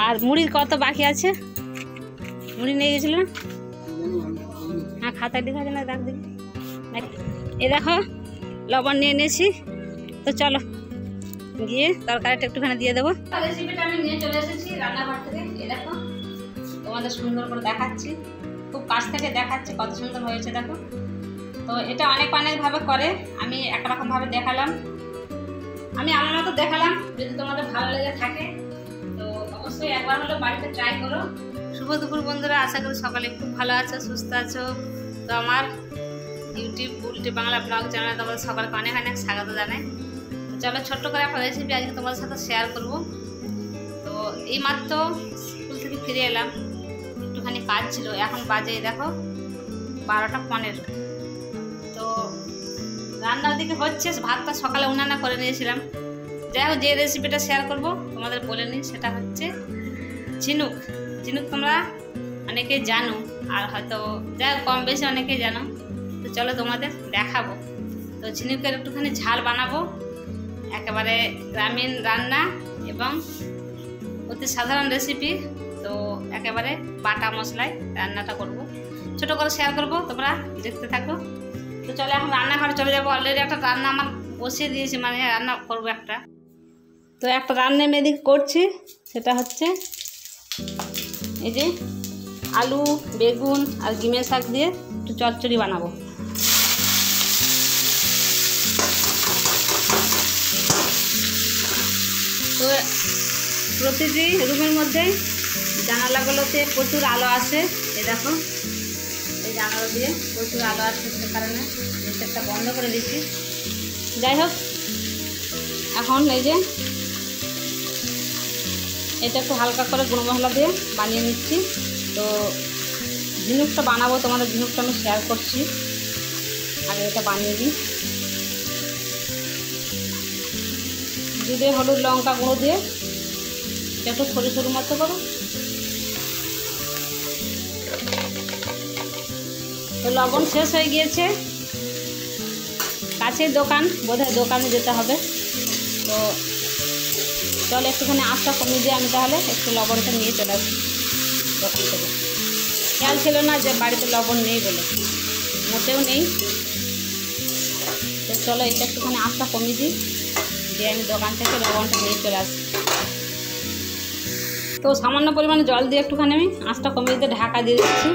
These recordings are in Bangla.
আর মুড়ির কত বাকি আছে? মুড়ি নিয়ে গেছিল না? হ্যাঁ, খাতায় লেখা আছে না, দেখ দেখি। এ দেখো লবণ নিয়ে নিয়েছি। তো চলো গিয়ে তরকারিটা একটুখানি দিয়ে দেবো। রেসিপিটা আমি নিয়ে চলে এসেছি রান্নাঘর থেকে। এ দেখো তোমাদের সুন্দর করে দেখাচ্ছি, খুব কাছ থেকে দেখাচ্ছি কত সুন্দর হয়েছে দেখো। তো এটা অনেকভাবে করে, আমি একরকমভাবে দেখালাম, আমি আমার মতো দেখালাম। যদি তোমাদের ভালো লেগে থাকে তো অবশ্যই একবার হলো বাড়িতে ট্রাই করো। শুভ দুপুর বন্ধুরা, আশা করি সকালে খুব ভালো আছো, সুস্থ আছো। তো আমার ইউটিউব উল্টে বাংলা ব্লগ চ্যানেলে তোমাদের সকালকে অনেক স্বাগত জানাই। তো চলো ছোট্ট করে একটা রেসিপি আজকে তোমাদের সাথে শেয়ার করব। তো এই মাত্র স্কুল থেকে ফিরে এলাম, একটুখানি কাজ ছিল। এখন বাজে দেখো 12টা 15। তো রান্নার দিকে হচ্ছে, ভাতটা সকালে উনানা করে নিয়েছিলাম। যাই হোক, যে রেসিপিটা শেয়ার করব তোমাদের বলে নিই, সেটা হচ্ছে ঝিনুক। ঝিনুক তোমরা অনেকেই জানো, আর হয়তো যাই হোক কম বেশি অনেকেই জানো। তো চলো তোমাদের দেখাবো। তো ঝিনুকের একটুখানি ঝাল বানাবো, একেবারে গ্রামীণ রান্না এবং অতি সাধারণ রেসিপি। তো একেবারে বাটা মশলায় রান্নাটা করব, ছোটো করে শেয়ার করব, তোমরা দেখতে থাকো। তো চলো এখন রান্নাঘরে চলে যাবো। অলরেডি একটা রান্না আমার বসিয়ে দিয়েছি, মানে রান্না করবো একটা। তো একটা রান্না আমি এদিকে করছি, সেটা হচ্ছে এই যে আলু, বেগুন আর গিমের শাক দিয়ে একটু চচ্চড়ি বানাবো। তো প্রতিটি রুমের মধ্যে জানালাগুলোতে প্রচুর আলো আসে। এই দেখো, এই জানালা দিয়ে প্রচুর আলো আসে, সে কারণে একটা বন্ধ করে দিচ্ছি। যাই হোক, এখন এই যে এটা একটু হালকা করে গুঁড়ো মশলা দিয়ে বানিয়ে নিচ্ছি। তো ঝিনুকটা বানাবো, তোমাদের ঝিনুকটা আমি শেয়ার করছি। আগে এটা বানিয়ে দিই। জিরে, হলুদ, লঙ্কা গুঁড়ো দিয়ে এটা একটু সরু মতো করো। তো লবণ শেষ হয়ে গিয়েছে, কাছের দোকান, বোধহয় দোকানে যেতে হবে। তো চলো একটুখানি আঁচটা কমিয়ে দিয়ে আমি তাহলে একটু লবণটা নিয়ে চলে আসি দোকান থেকে। খেয়াল ছিল না যে বাড়িতে লবণ নেই বলে, মোটেও নেই। তো চলো এটা একটুখানি আঁচটা কমিয়ে দিই, দিয়ে আমি দোকান থেকে লবণটা নিয়ে চলে আসি। তো সামান্য পরিমাণে জল দিয়ে একটুখানি আমি আঁচটা কমিয়ে দিয়ে ঢাকা দিয়ে দিচ্ছি,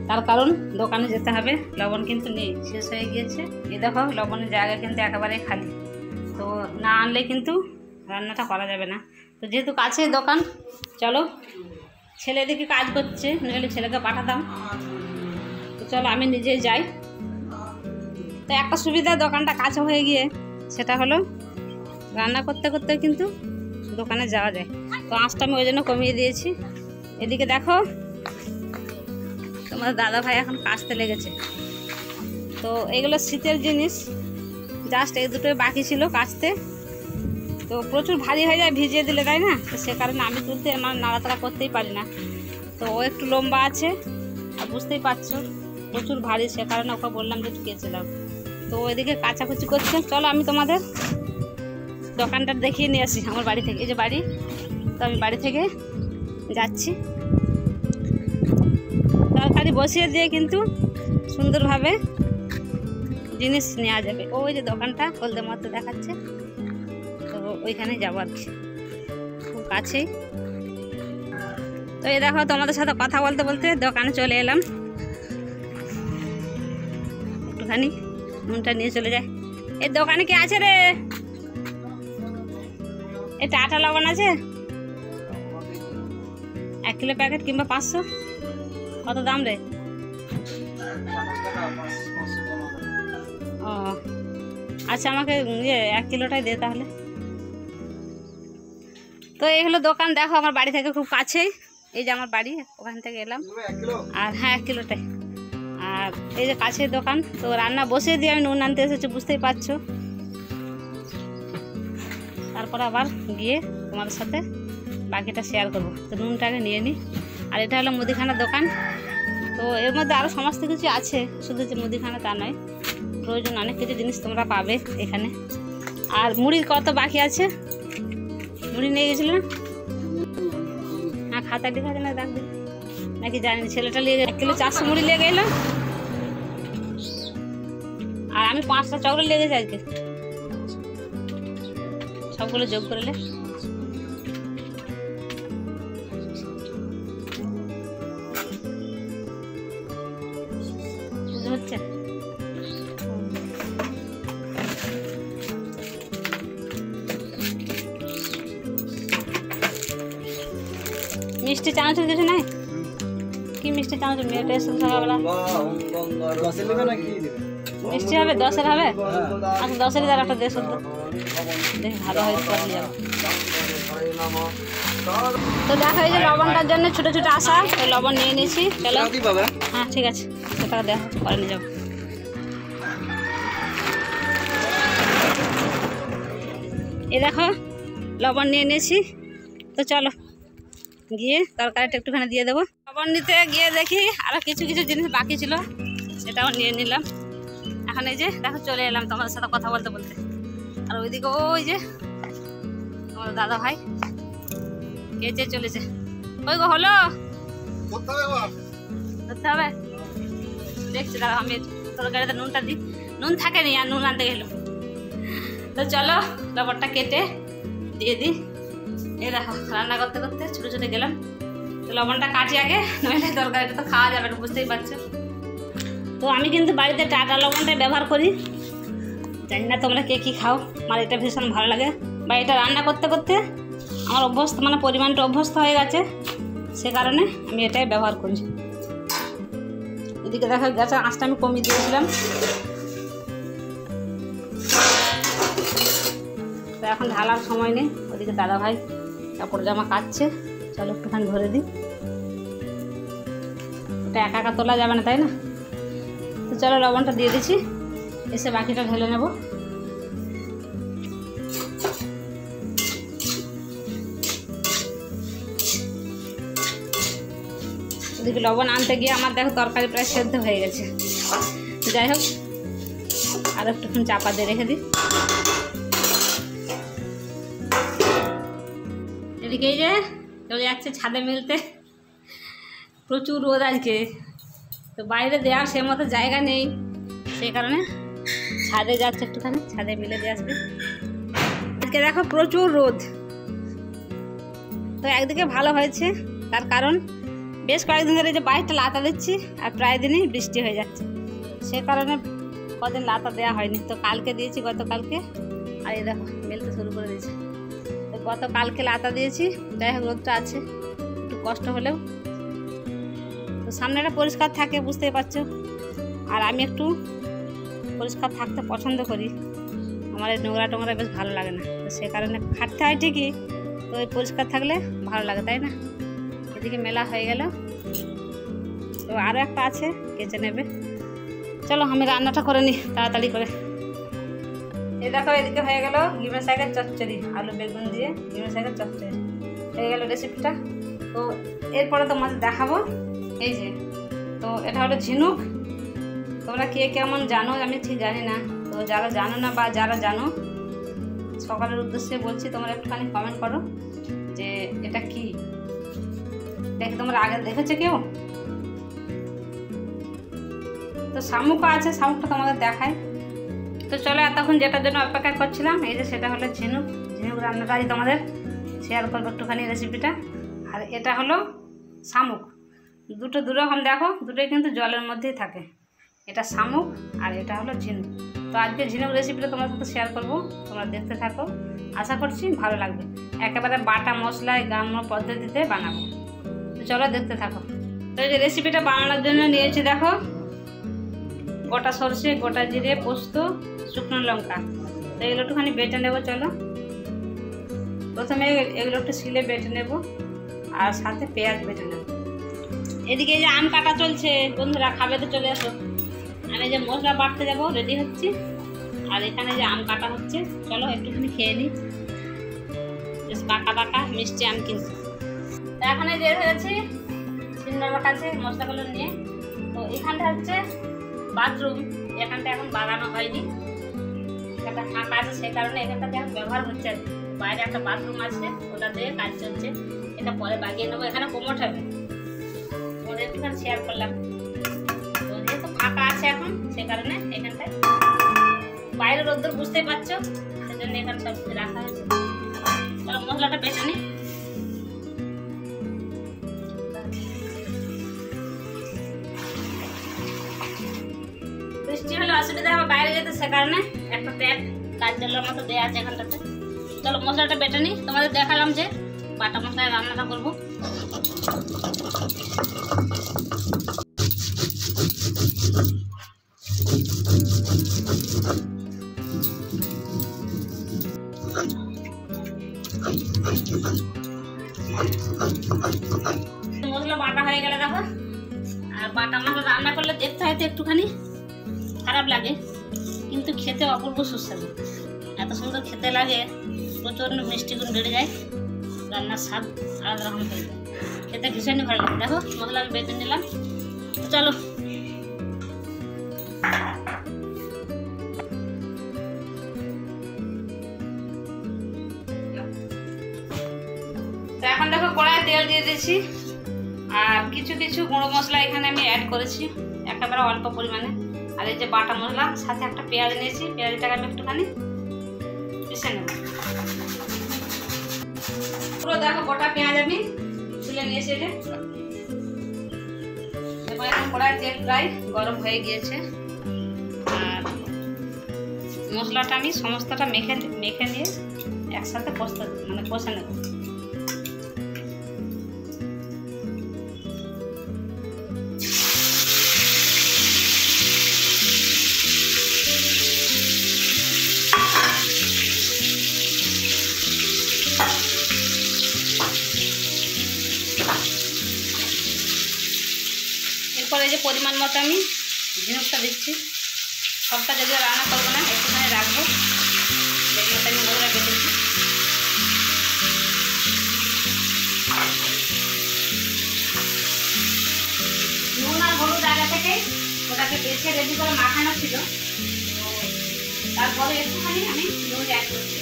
তার কারণ দোকানে যেতে হবে, লবণ কিন্তু নেই, শেষ হয়ে গিয়েছে। এই দেখো লবণের জায়গা কিন্তু একেবারে খালি। তো না আনলে কিন্তু রান্নাটা করা যাবে না। তো যেহেতু কাছে দোকান, চলো ছেলে দিকে কাজ করছে, নইলে ছেলেকে পাঠাতাম। তো চলো আমি নিজেই যাই। তো একটা সুবিধা দোকানটা কাছে হয়ে গিয়ে, সেটা হলো রান্না করতে করতে কিন্তু দোকানে যাওয়া যায়। তো আঁচটা আমি ওই জন্য কমিয়ে দিয়েছি। এদিকে দেখো তোমার দাদা ভাই এখন কাচতে লেগেছে। তো এগুলো শীতের জিনিস, জাস্ট এই দুটোই বাকি ছিল কাচতে। তো প্রচুর ভারী হয়ে যায় ভিজিয়ে দিলে, তাই না? তো সে কারণে আমি তুলতে আমার নাড়াতাড়া করতেই পারি না। তো ও একটু লম্বা আছে, আর বুঝতেই পারছো প্রচুর ভারী, সে কারণে ওকে বললাম যে একটু কেচে দাও। তো ওইদিকে কাচাকুচি করছে। চলো আমি তোমাদের দোকানটা দেখিয়ে নিয়ে আসি আমার বাড়ি থেকে। এই যে বাড়ি, তো আমি বাড়ি থেকে যাচ্ছি। তরকারি বসিয়ে দিয়ে কিন্তু সুন্দরভাবে জিনিস নেওয়া যাবে। ওই যে দোকানটা হলদে মতো দেখাচ্ছে, তো ওইখানে যাবো আর কি, খুব কাছেই। তো এই দেখো তোমাদের সাথে কথা বলতে বলতে দোকানে চলে এলাম। একটুখানি মনটা নিয়ে চলে যায়। এই দোকানে কি আছে রে? এই টাটা লবণ আছে 1 কিলো প্যাকেট কিংবা 500? কত দাম রে? ও আচ্ছা, আমাকে 1 কিলোটাই দে তাহলে। তো এই হলো দোকান, দেখো আমার বাড়ি থেকে খুব কাছেই। এই যে আমার বাড়ি, ওখান থেকে এলাম। আর হ্যাঁ 1 কিলোটাই। আর এই যে কাছের দোকান। তো রান্না বসিয়ে দিয়ে আমি নুন আনতে এসেছি, বুঝতেই পারছো। তারপর আবার গিয়ে তোমাদের সাথে বাকিটা শেয়ার করবো। তো নুনটাকে নিয়ে নিই। আর এটা হলো মুদিখানার দোকান। তো এর মধ্যে আরও সমস্ত কিছু আছে, শুধু যে মুদিখানা তা নয়, প্রয়োজন অনেক কিছু জিনিস তোমরা পাবে এখানে। আর মুড়ির কত বাকি আছে? মুড়ি নিয়ে গেছিল না? খাতা লেখা আছে না দেখ দেখি, নাকি জানি ছেলেটা নিয়ে 1 কিলো 400 মুড়ি লেগে এলো, আর আমি 5টা চকলেট লেগেছে আজকে, সবগুলো যোগ করলে হচ্ছে। মিষ্টি চানাচুর কিছু নাই? কি মিষ্টি চানাচুর মেয়েটা এসে সকালবেলা মিষ্টি হবে 10-এর হবে? আচ্ছা 10-এর আর একটা 150 দেখি ভালো হয় করে যাবো। তো দেখা হয়েছে লবণটার জন্য ছোটো ছোটো আসা, তো লবণ নিয়ে নিয়েছি। চলো হ্যাঁ ঠিক আছে, সেটা দেখা করে নিয়ে যাবো। এই দেখো লবণ নিয়ে নিয়েছি, তো চলো গিয়ে তরকারিটা একটুখানি দিয়ে দেবো। লবণ নিতে গিয়ে দেখি আরও কিছু কিছু জিনিস বাকি ছিল, সেটাও নিয়ে নিলাম। এখন এই যে দেখো চলে এলাম তোমাদের সাথে কথা বলতে বলতে। আর ওইদিকে ওই যে তোমার দাদা ভাই কেচে চলেছে। ওই গো হলো ধরতে হবে, দেখছি দাদা। আমি তরকারিতে নুনটা দিই, নুন থাকে নি আর নুন আনতে গেলাম। তো চলো লবণটা কেটে দিয়ে দিই। এই দেখো রান্না করতে করতে ছোটো ছোটো গেলাম, তো লবণটা কাটি আগে, নইলে তরকারিটা তো খাওয়া যাবে না, বুঝতেই পারছো। তো আমি কিন্তু বাড়িতে টাটা লবণটাই ব্যবহার করি, জানি না তোমরা কে কী খাও, আমার এটা ভীষণ ভালো লাগে। বা এটা রান্না করতে করতে আমার অভ্যস্ত, মানে পরিমাণটা অভ্যস্ত হয়ে গেছে, সে কারণে আমি এটাই ব্যবহার করি। এদিকে দেখো গ্যাসের আঁচটা আমি কমিয়ে দিয়েছিলাম, তো এখন ঢালার সময় নেই। ওদিকে দাদা ভাই কাপড় জামা কাচ্ছে, চলো একটুখানি ধরে দিই। ওটা একা একা তোলা যাবে না, তাই না? তো চলো লবণটা দিয়ে দিচ্ছি, এসে বাকিটা ঢেলে নেব। এদিকে লবণ আনতে গিয়ে আমার দেখো তরকারি প্রায় সেদ্ধ হয়ে গেছে। যাই হোক আর একটুখানি চাপা দিয়ে রেখে দিই। এদিকে এই যে চলে যাচ্ছে ছাদে মিলতে, প্রচুর রোদ আজকে, তো বাইরে দেওয়ার সে মতো জায়গা নেই, সেই কারণে ছাদে যাচ্ছে, একটুখানি ছাদে মিলে দিয়ে আসবে। আজকে দেখো প্রচুর রোদ, তো একদিকে ভালো হয়েছে, তার কারণ বেশ কয়েকদিন ধরে যে বাইরটা লাতা দিচ্ছি আর প্রায় দিনই বৃষ্টি হয়ে যাচ্ছে, সে কারণে কদিন লাতা দেওয়া হয়নি। তো কালকে দিয়েছি, গতকালকে, আর এই দেখো মেলতে শুরু করে দিয়েছি। তো গতকালকে লাতা দিয়েছি, যাই হোক রোদটা আছে, একটু কষ্ট হলেও তো সামনেটা পরিষ্কার থাকে, বুঝতেই পারছো। আর আমি একটু পরিষ্কার থাকতে পছন্দ করি, আমার এই নোংরা টোংরা বেশ ভালো লাগে না, তো সে কারণে খাটতে হয় ঠিকই, তো ওই পরিষ্কার থাকলে ভালো লাগে, তাই না? এদিকে মেলা হয়ে গেল, তো আরও একটা আছে, কেচে নেবে। চলো আমি রান্নাটা করে নিই তাড়াতাড়ি করে। এই দেখো এদিকে হয়ে গেল ডিমের শাকের চচ্চড়ি, আলু বেগুন দিয়ে ডিমের শাকের চচ্চড়ি হয়ে গেল রেসিপিটা। তো এরপরে তোমাদের দেখাবো এই যে, তো এটা হলো ঝিনুক। তোমরা কে কেমন জানো আমি ঠিক জানি না, তো যারা জানো না বা যারা জানো সকালের উদ্দেশ্যে বলছি, তোমরা একটুখানি কমেন্ট করো যে এটা কি, দেখে তোমরা আগে দেখেছো কেউ? তো শামুকও আছে, শামুকটা তোমাদের দেখায়। তো চলো এতক্ষণ যেটার জন্য অপেক্ষা করছিলাম, এই যে সেটা হলো ঝিনুক। ঝিনুক রান্নাটাই তোমাদের শেয়ার করবো একটুখানি রেসিপিটা। আর এটা হলো শামুক, দুটো দুরকম, দেখো দুটোই কিন্তু জলের মধ্যেই থাকে। এটা শামুক আর এটা হলো ঝিনুক। তো আজকে ঝিনুক রেসিপিটা তোমার সাথে শেয়ার করবো, তোমরা দেখতে থাকো, আশা করছি ভালো লাগবে। একেবারে বাটা মশলায় গ্রাম্য পদ্ধতিতে বানাবো, তো চলো দেখতে থাকো। তো এই যে রেসিপিটা বানানোর জন্য নিয়েছি দেখো গোটা সরষে, গোটা জিরে, পোস্ত, শুকনো লঙ্কা। তো এগুলো একটুখানি বেটে নেবো। চলো প্রথমে এগুলো একটু শিলে বেটে নেব, আর সাথে পেঁয়াজ বেটে নেব। এদিকে যে আম কাটা চলছে, বন্ধুরা খাবে তো চলে আসো। আমি যে মশলা বাটতে যাবো, রেডি হচ্ছি, আর এখানে যে আম কাটা হচ্ছে, চলো একটুখানি খেয়ে নিই। বেশ পাকা পাকা মিষ্টি আম কিন্তু। তো এখন এই যে হয়েছি সিন্দার কাছে মশলাগুলো নিয়ে। তো এখানটা হচ্ছে বাথরুম, এখানটা এখন বাগানো হয়নি, একটা ফাঁকা আছে, সেই কারণে এখানটাতে এখন ব্যবহার হচ্ছে। বাইরে একটা বাথরুম আছে, ওটা দিয়ে কাজ চলছে। এটা পরে বাগিয়ে নেবো। এখানে কোমট হবে, তোমাদের একটুখানি শেয়ার করলাম। তো যেহেতু ফাঁকা আছে এখন, সে কারণে এখানটায় বাইরে রোদ্দুর বুঝতেই পারছো, সেজন্য এখানে সব কিছু রাখা হয়েছে। তাহলে মশলাটা বেটে নিই। বৃষ্টি হলে অসুবিধা হবে বাইরে যেতে, সে কারণে একটা ট্যাপ কাজ জলের মতো দেওয়া আছে এখানটাতে। চলো মশলাটা বেটে নিই। তোমাদের দেখালাম যে বাটা মশলায় রান্নাটা করবো। মশলা বাটা হয়ে গেলে দেখো, আর বাটা মশলা রান্না করলে দেখতে হয়তো একটুখানি খারাপ লাগে, কিন্তু খেতে অপূর্ব সুস্বাদু। এত সুন্দর খেতে লাগে, প্রচণ্ড মিষ্টি গুণ বেড়ে যায়, রান্নার স্বাদ আলাদা রকম হয়ে যায়, খেতে ভীষণই ভালো লাগে। দেখো মশলা আমি বেটে নিলাম। চলো তো এখন দেখো কড়াইয়ে তেল দিয়ে দিয়েছি, আর কিছু কিছু গুঁড়ো মশলা এখানে আমি অ্যাড করেছি একেবারে অল্প পরিমাণে। আর এই যে বাটা মশলা, সাথে একটা পেঁয়াজ নিয়েছি, পেঁয়াজটাকে আমি একটুখানি পিষে নেব। পুরো দেখো গোটা পেঁয়াজ আমি তুলে নিয়েছি। এবার এখন কড়াইয়ের তেল প্রায় গরম হয়ে গিয়েছে, আর মশলাটা আমি সমস্তটা মেখে নিয়ে একসাথে কষে নেব। এরপরে যে পরিমাণ মতো আমি ঝিনুকটা দিচ্ছি। সবটা যদিও রান্না করবো না, একটুখানি রাখবো, যেগুলোতে আমি মশলা বেটেছি। নুন আর হলুদ আগে থেকে ওটাকে বেছে রেডি করে মাখানো ছিল, তো তারপরে একটুখানি আমি নুন অ্যাড করছি।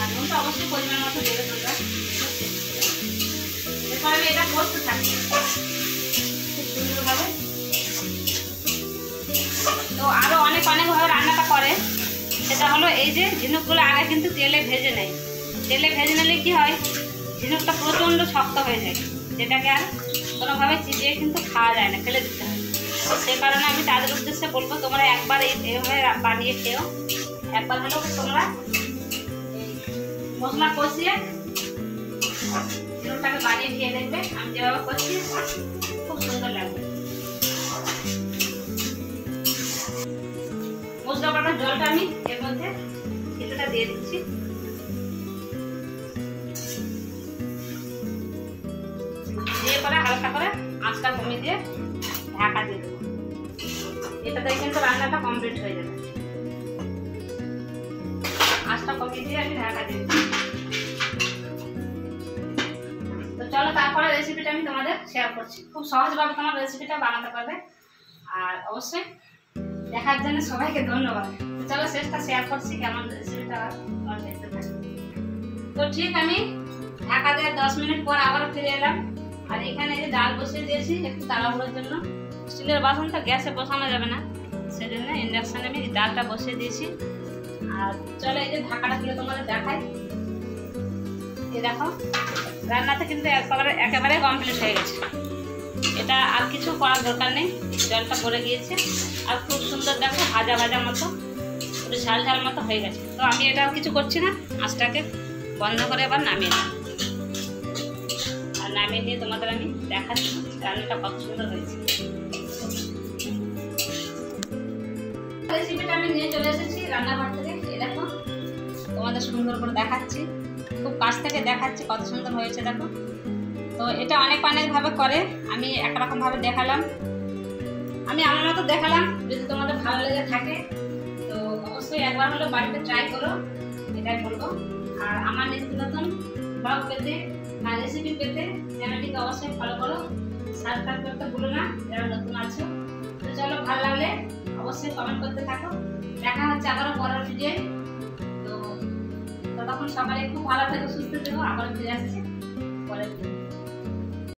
আর নুনটা অবশ্যই পরিমাণ মতো দেবে তোমরা। এরপর আমি এটা করতে থাকি খুব সুন্দরভাবে। তো আরও অনেকভাবে রান্নাটা করে, সেটা হলো এই যে ঝিনুকগুলো আগে কিন্তু তেলে ভেজে নেয়। তেলে ভেজে নিলে কি হয়, ঝিনুকটা প্রচণ্ড শক্ত হয়ে যায়, যেটাকে আর কোনোভাবে চিবিয়ে কিন্তু খাওয়া যায় না, ফেলে দিতে হয়। সেই কারণে আমি তাদের উদ্দেশ্যে বলবো, তোমরা একবার এইভাবে বানিয়ে খেও। একবার হলেও তোমরা মশলা কষিয়ে ঝিনুকটাকে বানিয়ে খেয়ে দেখবে। আমি যেভাবে করছি খুব সুন্দর লাগবে। মশলা বাটার জলটা আমি এর মধ্যে কিছুটা দিয়ে দিচ্ছি। দিয়ে পরে হালকা করে আঁচটা কমিয়ে দিয়ে ঢাকা দিয়ে দেবো। এটাতে কিন্তু রান্নাটা কমপ্লিট হয়ে যাবে। আঁচটা কমিয়ে দিয়ে আমি ঢাকা দিয়ে দেবো। তো চলো তারপরে রেসিপিটা আমি তোমাদের শেয়ার করছি। খুব সহজভাবে তোমার রেসিপিটা বানাতে পারবে। আর অবশ্যই দেখার জন্য সবাইকে ধন্যবাদ। তো চলো শেষটা শেয়ার করছি, কেমন রেসিপিটা তোমার দেখতে থাকবে। তো ঠিক আমি ঢাকা দিয়ে 10 মিনিট পর আবার ফিরে এলাম। আর এখানে যে ডাল বসিয়ে দিয়েছি একটু তাড়াহুড়োর জন্য। স্টিলের বাসন তো গ্যাসে বসানো যাবে না, সেজন্য ইন্ডাকশানে আমি ডালটা বসিয়ে দিয়েছি। আর চলো এই যে ঢাকাটা খুলে তোমাদের দেখাই। এই দেখো রান্নাতে কিন্তু একেবারে কমপ্লিট হয়ে গেছে। এটা আর কিছু করার দরকার নেই, জলটা পড়ে গিয়েছে। আর খুব সুন্দর দেখো ভাজা ভাজা মতো, একটু ঝাল ঝাল মতো হয়ে গেছে। তো আমি এটা আর কিছু করছি না, আঁচটাকে বন্ধ করে এবার নামিয়ে দিই। আর নামিয়ে দিয়ে তোমাদের আমি দেখাচ্ছি রান্নাটা কত সুন্দর হয়েছে। রেসিপিটা আমি নিয়ে চলে এসেছি রান্নাঘর থেকে। এই দেখো তোমাদের সুন্দর করে দেখাচ্ছি, খুব কাছ থেকে দেখাচ্ছি কত সুন্দর হয়েছে দেখো। তো এটা অনেকভাবে করে, আমি একরকমভাবে দেখালাম, আমি আমার মতো দেখালাম। যদি তোমাদের ভালো লেগে থাকে তো অবশ্যই একবার হলো বাড়িতে ট্রাই করো, এটাই বলবো। আর আমার নিত্য নতুন ব্লগ পেতে আর রেসিপি পেতে চ্যানেলটিকে অবশ্যই ফলো করো, সাবস্ক্রাইব করতে ভুলো না যারা নতুন আছো। তো চলো ভালো লাগলে অবশ্যই কমেন্ট করতে থাকো। দেখা হচ্ছে আবারও পরের ভিডিও। তো ততক্ষণ সকালে খুব ভালো থেকো, সুস্থ থেকো, আবার ফিরে আসছি পরের দিন।